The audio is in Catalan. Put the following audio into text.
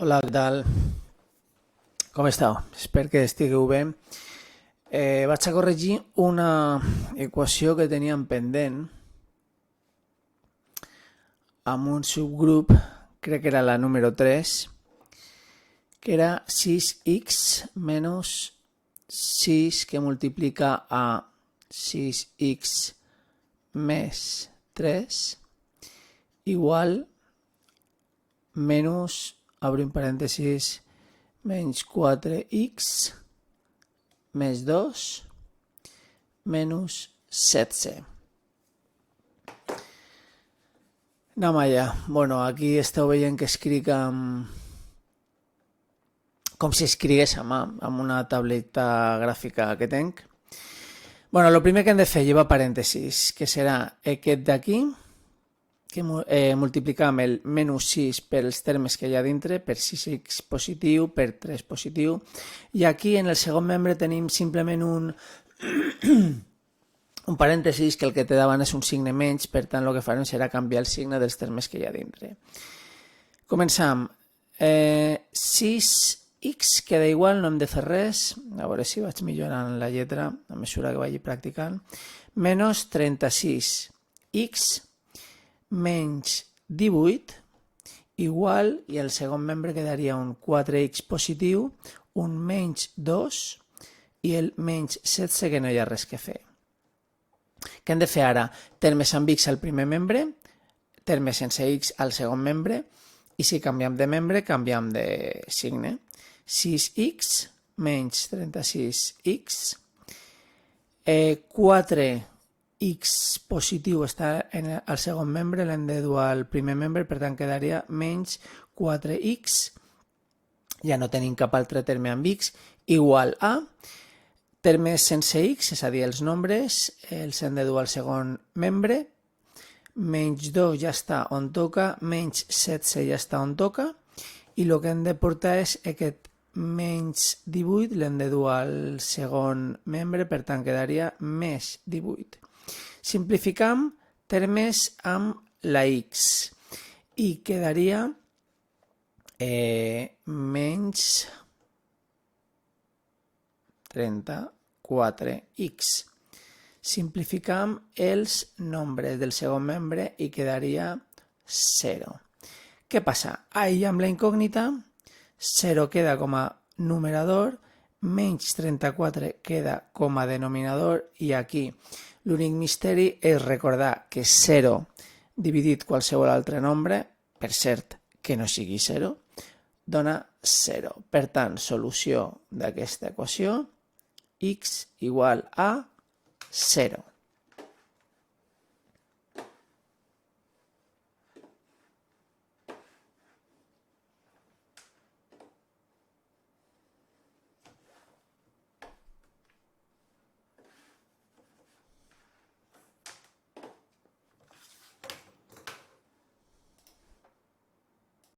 Hola, què tal? Com esteu? Espero que estigueu bé. Vaig a corregir una equació que teníem pendent amb un subgrup, crec que era la número 3, que era 6x menys 6 que multiplica a 6x més 3 igual menys, obrim parèntesis, menys 4x més 2 menys 16. Anem allà. Bueno, aquí esteu veient que escric com si escrigués a mà, amb una tableta gràfica que tinc. Bueno, el primer que hem de fer, llevar parèntesis, que serà aquest d'aquí, que multiplicam el menys 6 pels termes que hi ha dintre, per 6x positiu, per 3 positiu, i aquí en el segon membre tenim simplement un parèntesis que el que té davant és un signe menys, per tant el que farem serà canviar el signe dels termes que hi ha dintre. Començam. 6x queda igual, no hem de fer res, a veure si vaig millorant la lletra a mesura que vagi practicant, menys 36x menys 18 igual, i el segon membre quedaria un 4x positiu, un menys 2 i el menys 16 que no hi ha res que fer. Què hem de fer ara? Termes amb x al primer membre, termes sense x al segon membre, i si canviem de membre, canviem de signe. 6x menys 36x, 4x positiu està al segon membre, l'hem de dur al primer membre, per tant quedaria menys 4x, ja no tenim cap altre terme amb x, igual a termes sense x, és a dir, els nombres, els hem de dur al segon membre, menys 2 ja està on toca, menys 16 ja està on toca, i el que hem de portar és aquest menys 18, l'hem de dur al segon membre, per tant quedaria més 18. Simplificam termes amb la x i quedaria menys 34x. Simplificam els nombres del segon membre i quedaria 0. Què passa? Aïllem la incògnita, 0 queda com a numerador, menys 34 queda com a denominador, i aquí l'únic misteri és recordar que 0 dividit qualsevol altre nombre, per cert que no sigui 0, dona 0. Per tant, solució d'aquesta equació, x igual a 0.